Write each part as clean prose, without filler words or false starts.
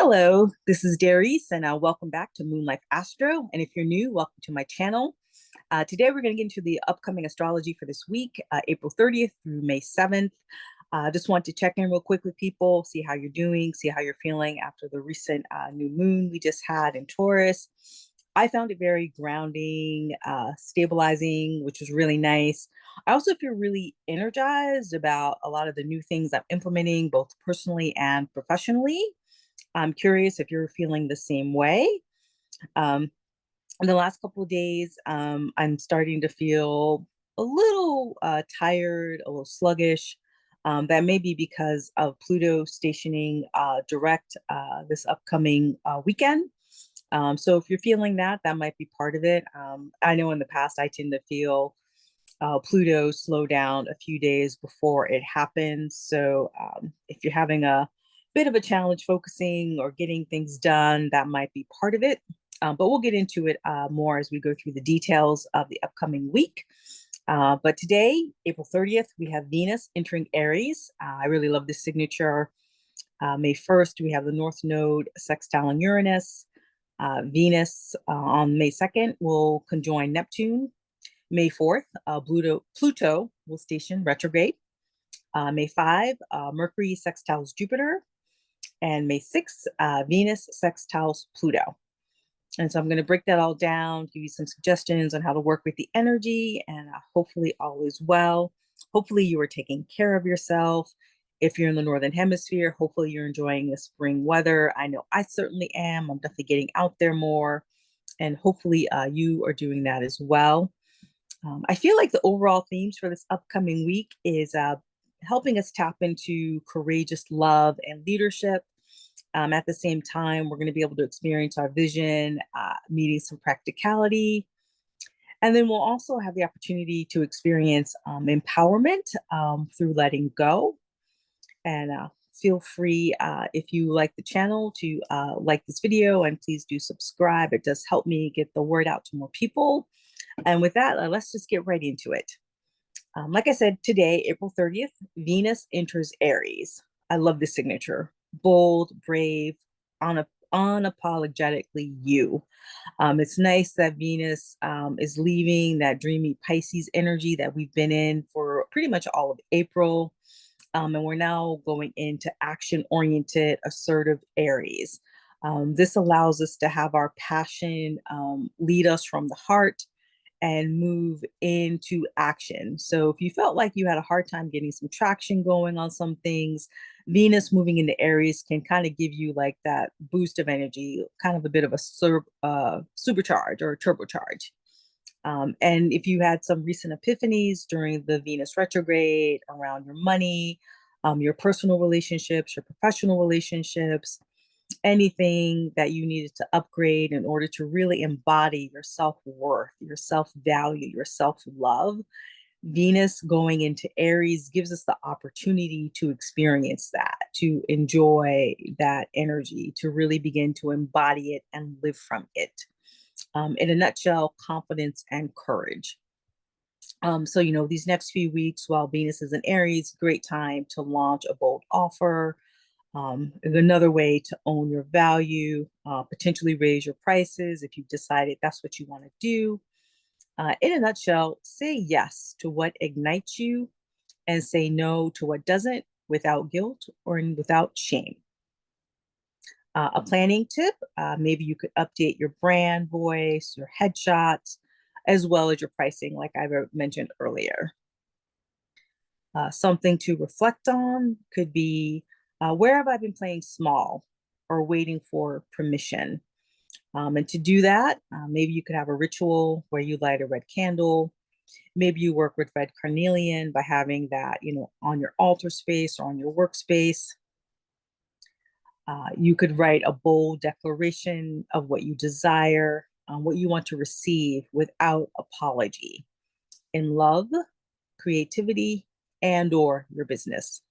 Hello, this is Darius, and welcome back to Moonlight Astro. And if you're new, welcome to my channel. Today, we're going to get into the upcoming astrology for this week, April 30th through May 7th. Just want to check in real quick with people, see how you're doing, see how you're feeling after the recent new moon we just had in Taurus. I found it very grounding, stabilizing, which was really nice. I also feel really energized about a lot of the new things I'm implementing, both personally and professionally. I'm curious if you're feeling the same way. Um, in the last couple of days, I'm starting to feel a little tired, a little sluggish. That may be because of Pluto stationing direct this upcoming weekend. So if you're feeling that, that might be part of it. I know in the past I tend to feel Pluto slow down a few days before it happens. So if you're having a bit of a challenge focusing or getting things done, that might be part of it. But we'll get into it more as we go through the details of the upcoming week. But today, April 30th, we have Venus entering Aries. I really love this signature. May 1st, we have the North Node sextile Uranus. Venus on May 2nd will conjoin Neptune. May 4th, Pluto will station retrograde. May 5, Mercury sextiles Jupiter. And May 6th, Venus sextiles Pluto. And so I'm going to break that all down, give you some suggestions on how to work with the energy, and hopefully all is well. Hopefully you are taking care of yourself. If you're in the Northern Hemisphere, hopefully you're enjoying the spring weather. I know I certainly am. I'm definitely getting out there more, and hopefully you are doing that as well. I feel like the overall themes for this upcoming week is helping us tap into courageous love and leadership. At the same time, we're going to be able to experience our vision, meeting some practicality. And then we'll also have the opportunity to experience empowerment through letting go. And feel free, if you like the channel, to like this video, and please do subscribe. It does help me get the word out to more people. And with that, let's just get right into it. Like I said, today, April 30th, Venus enters Aries. I love this signature. Bold, brave, unapologetically you. It's nice that Venus is leaving that dreamy Pisces energy that we've been in for pretty much all of April. And we're now going into action-oriented, assertive Aries. This allows us to have our passion lead us from the heart and move into action. So if you felt like you had a hard time getting some traction going on some things, Venus moving into Aries can kind of give you like that boost of energy, kind of a bit of a supercharge or turbocharge. And if you had some recent epiphanies during the Venus retrograde around your money, your personal relationships, your professional relationships, anything that you needed to upgrade in order to really embody your self-worth, your self-value, your self-love, Venus going into Aries gives us the opportunity to experience that, to enjoy that energy, to really begin to embody it and live from it. In a nutshell, confidence and courage. So, these next few weeks while Venus is in Aries, great time to launch a bold offer, is another way to own your value, potentially raise your prices if you've decided that's what you want to do. In a nutshell, say yes to what ignites you and say no to what doesn't without guilt or without shame. A planning tip, maybe you could update your brand voice, your headshots, as well as your pricing, like I mentioned earlier. Something to reflect on could be, where have I been playing small or waiting for permission? And to do that, maybe you could have a ritual where you light a red candle. Maybe you work with red carnelian by having that, on your altar space or on your workspace. You could write a bold declaration of what you desire, what you want to receive without apology in love, creativity, and or your business.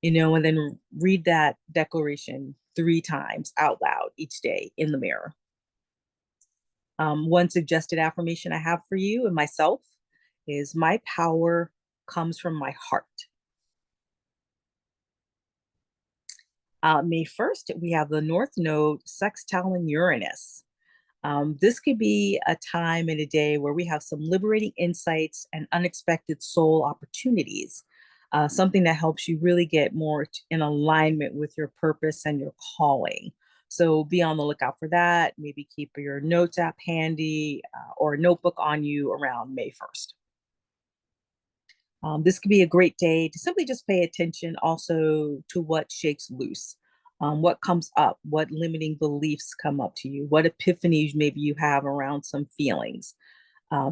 And then read that declaration 3 times out loud each day in the mirror. One suggested affirmation I have for you and myself is my power comes from my heart. May 1st, we have the North Node sextiling Uranus. This could be a time and a day where we have some liberating insights and unexpected soul opportunities, something that helps you really get more in alignment with your purpose and your calling. So be on the lookout for that. Maybe keep your notes app handy or a notebook on you around May 1st. This could be a great day to simply just pay attention also to what shakes loose, what comes up, what limiting beliefs come up to you, what epiphanies maybe you have around some feelings.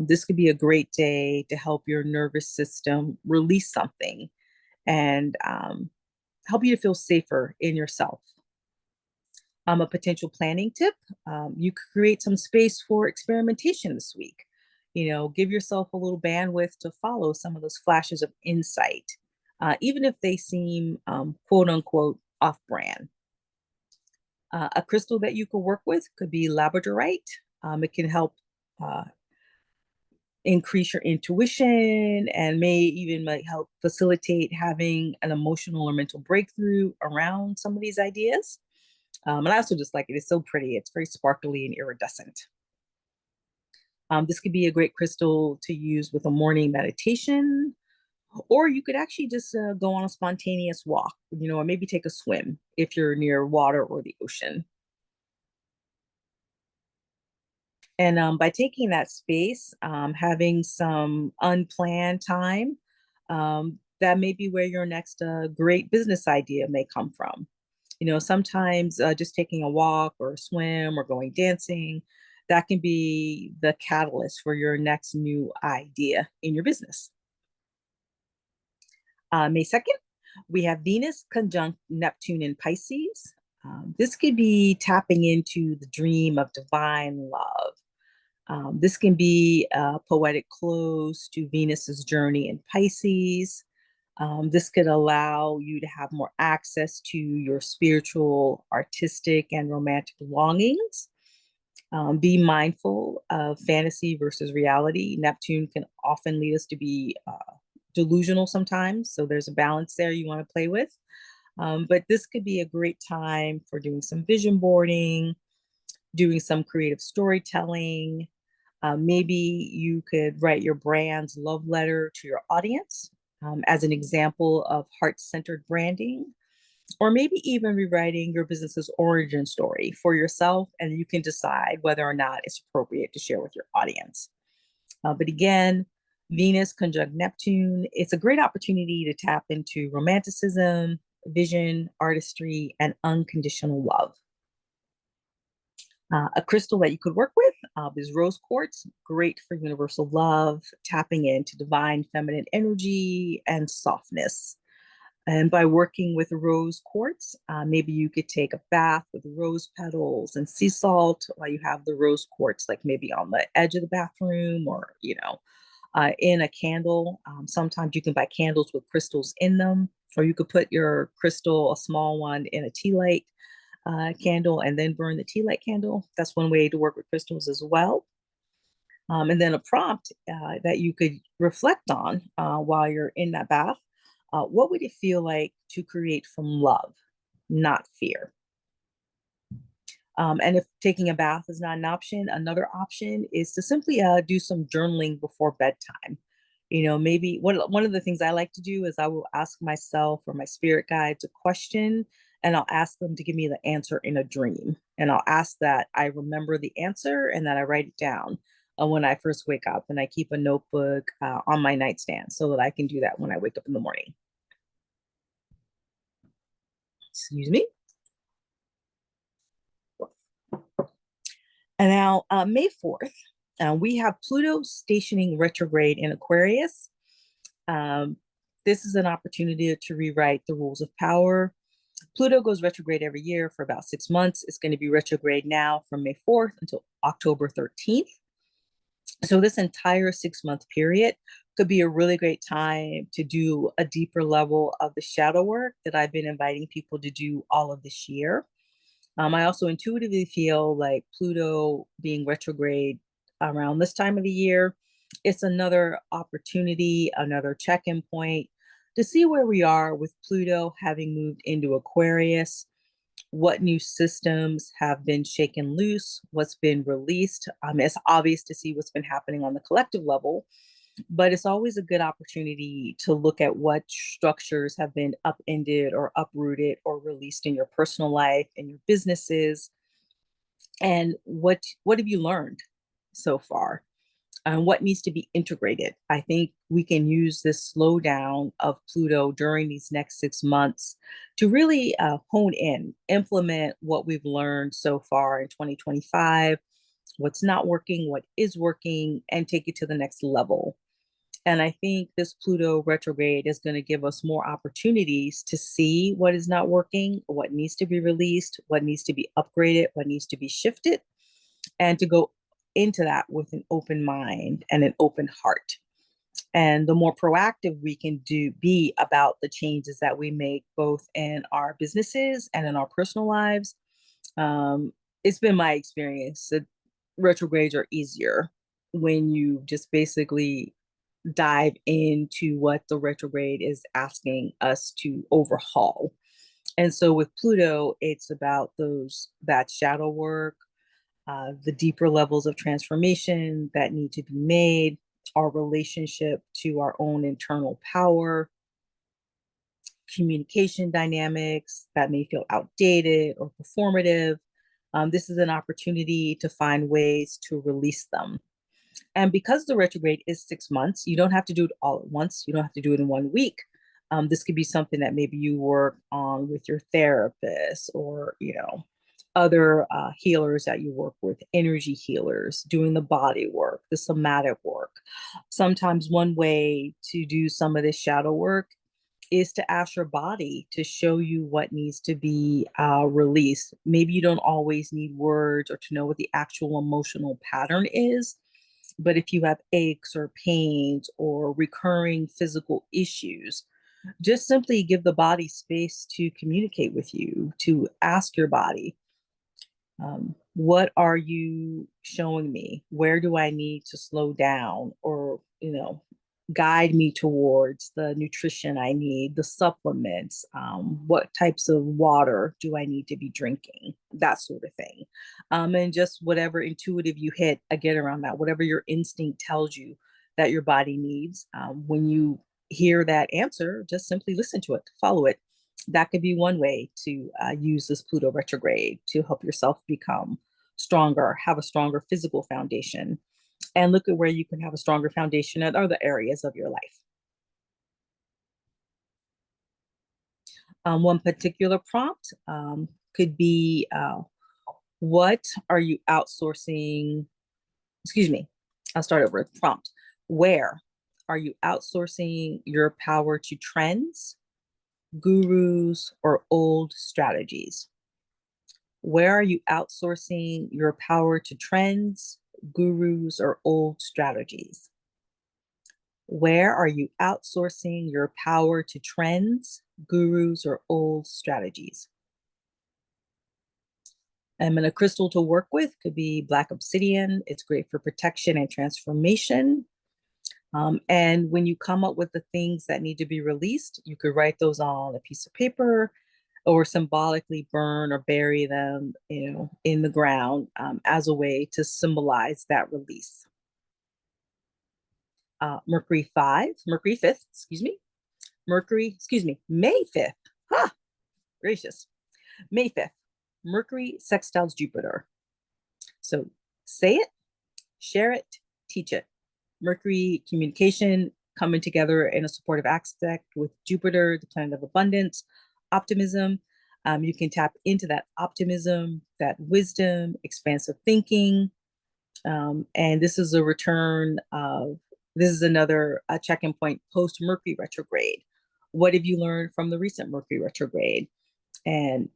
This could be a great day to help your nervous system release something and help you to feel safer in yourself. A potential planning tip, you could create some space for experimentation this week. Give yourself a little bandwidth to follow some of those flashes of insight, even if they seem quote unquote off brand. A crystal that you could work with could be labradorite. It can help uh, increase your intuition and may even like help facilitate having an emotional or mental breakthrough around some of these ideas. And I also just like it. It's so pretty. It's very sparkly and iridescent. This could be a great crystal to use with a morning meditation, or you could actually just go on a spontaneous walk, or maybe take a swim if you're near water or the ocean. And by taking that space, having some unplanned time, that may be where your next great business idea may come from. Sometimes just taking a walk or a swim or going dancing, that can be the catalyst for your next new idea in your business. May 2nd, we have Venus conjunct Neptune in Pisces. This could be tapping into the dream of divine love. This can be a poetic close to Venus's journey in Pisces. This could allow you to have more access to your spiritual, artistic, and romantic longings. Be mindful of fantasy versus reality. Neptune can often lead us to be delusional sometimes. So there's a balance there you want to play with. But this could be a great time for doing some vision boarding, doing some creative storytelling. Maybe you could write your brand's love letter to your audience as an example of heart-centered branding, or maybe even rewriting your business's origin story for yourself, and you can decide whether or not it's appropriate to share with your audience. But again, Venus conjunct Neptune, it's a great opportunity to tap into romanticism, vision, artistry, and unconditional love. A crystal that you could work with is rose quartz, great for universal love, tapping into divine feminine energy and softness. And by working with rose quartz, maybe you could take a bath with rose petals and sea salt while you have the rose quartz, like maybe on the edge of the bathroom or, in a candle. Sometimes you can buy candles with crystals in them, or you could put your crystal, a small one, in a tea light candle and then burn the tea light candle. That's one way to work with crystals as well. And then a prompt that you could reflect on while you're in that bath. What would it feel like to create from love, not fear? And if taking a bath is not an option, another option is to simply do some journaling before bedtime. Maybe one of the things I like to do is I will ask myself or my spirit guides a question, and I'll ask them to give me the answer in a dream. And I'll ask that I remember the answer and that I write it down when I first wake up. And I keep a notebook on my nightstand so that I can do that when I wake up in the morning. Excuse me. And now, May 4th, we have Pluto stationing retrograde in Aquarius. This is an opportunity to rewrite the rules of power. Pluto goes retrograde every year for about 6 months. It's going to be retrograde now from May 4th until October 13th. So this entire 6-month period could be a really great time to do a deeper level of the shadow work that I've been inviting people to do all of this year. I also intuitively feel like Pluto being retrograde around this time of the year, it's another opportunity, another check-in point to see where we are with Pluto having moved into Aquarius. what new systems have been shaken loose, what's been released. It's obvious to see what's been happening on the collective level, but it's always a good opportunity to look at what structures have been upended or uprooted or released in your personal life and your businesses, and what have you learned so far, and what needs to be integrated. I think we can use this slowdown of Pluto during these next 6 months to really hone in, implement what we've learned so far in 2025, what's not working, what is working, and take it to the next level. And I think this Pluto retrograde is going to give us more opportunities to see what is not working, what needs to be released, what needs to be upgraded, what needs to be shifted, and to go into that with an open mind and an open heart. And the more proactive we can be about the changes that we make, both in our businesses and in our personal lives, um, it's been my experience that retrogrades are easier when you just basically dive into what the retrograde is asking us to overhaul. And so with Pluto, it's about that shadow work, the deeper levels of transformation that need to be made, our relationship to our own internal power, communication dynamics that may feel outdated or performative. This is an opportunity to find ways to release them. And because the retrograde is 6 months, you don't have to do it all at once. You don't have to do it in one week. This could be something that maybe you work on with your therapist, or other healers that you work with, energy healers, doing the body work, the somatic work. Sometimes one way to do some of this shadow work is to ask your body to show you what needs to be released. Maybe you don't always need words or to know what the actual emotional pattern is, but if you have aches or pains or recurring physical issues, just simply give the body space to communicate with you, to ask your body, what are you showing me? Where do I need to slow down, or, guide me towards the nutrition I need, the supplements, what types of water do I need to be drinking, that sort of thing. And just whatever intuitive you hit again around that, whatever your instinct tells you that your body needs. When you hear that answer, just simply listen to it, follow it. That could be one way to use this Pluto retrograde to help yourself become stronger, have a stronger physical foundation, and look at where you can have a stronger foundation in other areas of your life. One particular prompt could be, what are you outsourcing? Excuse me, I'll start over with prompt. Where are you outsourcing your power to trends, gurus, or old strategies? Where are you outsourcing your power to trends, gurus, or old strategies? Where are you outsourcing your power to trends, gurus, or old strategies? And a crystal to work with could be Black Obsidian. It's great for protection and transformation. And when you come up with the things that need to be released, you could write those on a piece of paper or symbolically burn or bury them, in the ground, as a way to symbolize that release. Mercury 5th, May 5th. Ha, gracious. May 5th, Mercury sextiles Jupiter. So say it, share it, teach it. Mercury communication coming together in a supportive aspect with Jupiter, the planet of abundance, optimism. You can tap into that optimism, that wisdom, expansive thinking. And this is another check-in point post Mercury retrograde. What have you learned from the recent Mercury retrograde? And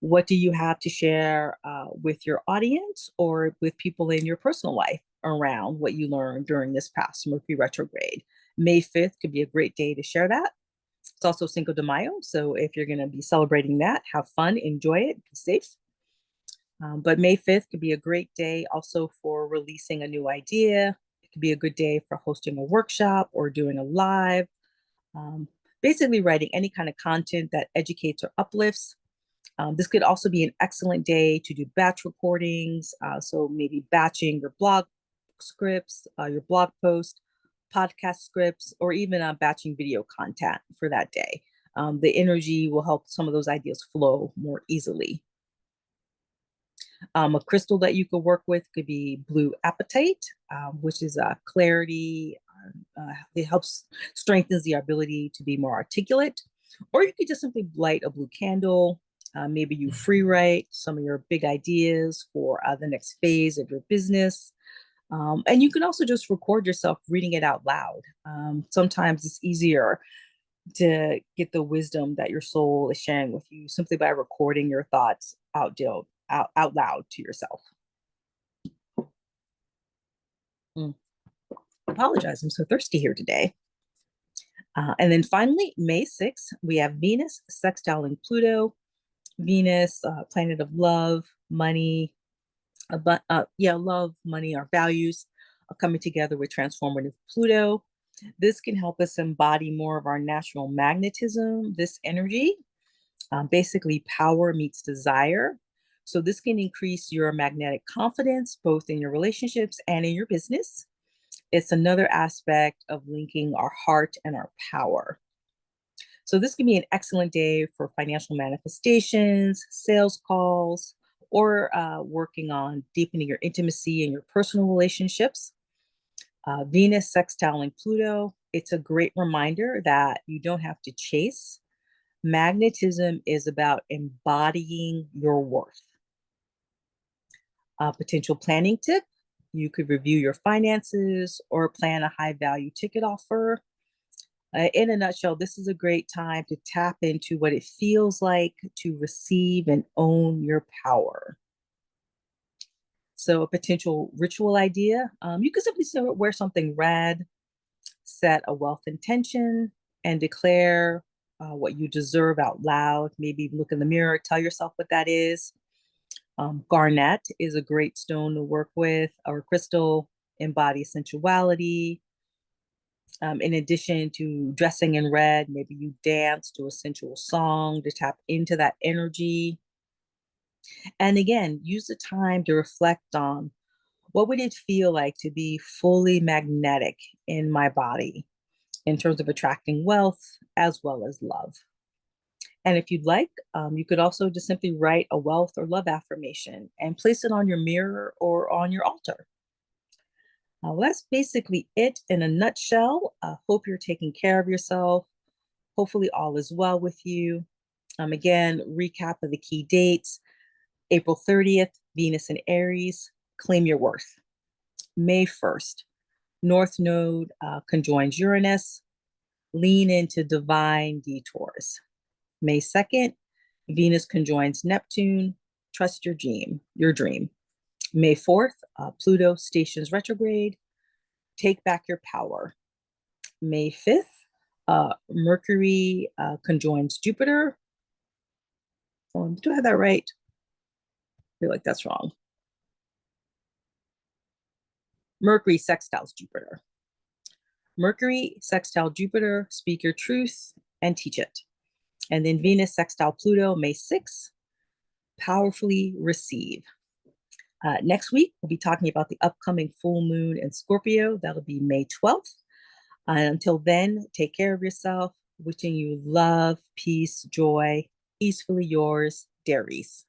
what do you have to share with your audience or with people in your personal life around what you learned during this past Mercury retrograde? May 5th could be a great day to share that. It's also Cinco de Mayo, so if you're going to be celebrating that, have fun, enjoy it, be safe. But May 5th could be a great day also for releasing a new idea. It could be a good day for hosting a workshop or doing a live. Basically writing any kind of content that educates or uplifts. This could also be an excellent day to do batch recordings. So maybe batching your blog scripts, your blog post, podcast scripts, or even batching video content for that day. The energy will help some of those ideas flow more easily. A crystal that you could work with could be blue apatite, which is clarity. It helps strengthens the ability to be more articulate. Or you could just simply light a blue candle. Maybe you free write some of your big ideas for the next phase of your business. And you can also just record yourself reading it out loud. Sometimes it's easier to get the wisdom that your soul is sharing with you simply by recording your thoughts out loud to yourself. Apologize, I'm so thirsty here today. And then finally, May 6th, we have Venus sextiling Pluto. Venus, planet of love, money, love, money, our values are coming together with transformative Pluto. This can help us embody more of our natural magnetism, this energy. Basically, power meets desire. So this can increase your magnetic confidence, both in your relationships and in your business. It's another aspect of linking our heart and our power. So this can be an excellent day for financial manifestations, sales calls, or working on deepening your intimacy in your personal relationships. Venus sextiling Pluto, it's a great reminder that you don't have to chase. Magnetism is about embodying your worth. A potential planning tip, you could review your finances or plan a high value ticket offer. In a nutshell, this is a great time to tap into what it feels like to receive and own your power. So a potential ritual idea, you could simply wear something red, set a wealth intention, and declare what you deserve out loud. Maybe look in the mirror, tell yourself what that is. Garnet is a great stone to work with, or crystal, embodies sensuality. In addition to dressing in red, maybe you dance to a sensual song to tap into that energy. And again, use the time to reflect on what would it feel like to be fully magnetic in my body in terms of attracting wealth as well as love. And if you'd like, you could also just simply write a wealth or love affirmation and place it on your mirror or on your altar. Well, that's basically it in a nutshell. Hope you're taking care of yourself. Hopefully, all is well with you. Again, recap of the key dates: April 30th, Venus in Aries, claim your worth. May 1st, North Node conjoins Uranus, lean into divine detours. May 2nd, Venus conjoins Neptune, trust your dream. May 4th, Pluto stations retrograde, take back your power. May 5th, Mercury conjoins Jupiter. Do I have that right? I feel like that's wrong. Mercury sextiles Jupiter. Mercury sextile Jupiter, speak your truth and teach it. And then Venus sextile Pluto, May 6th, powerfully receive. Next week, we'll be talking about the upcoming full moon in Scorpio. That'll be May 12th. Until then, take care of yourself. Wishing you love, peace, joy. Peacefully yours, Aries.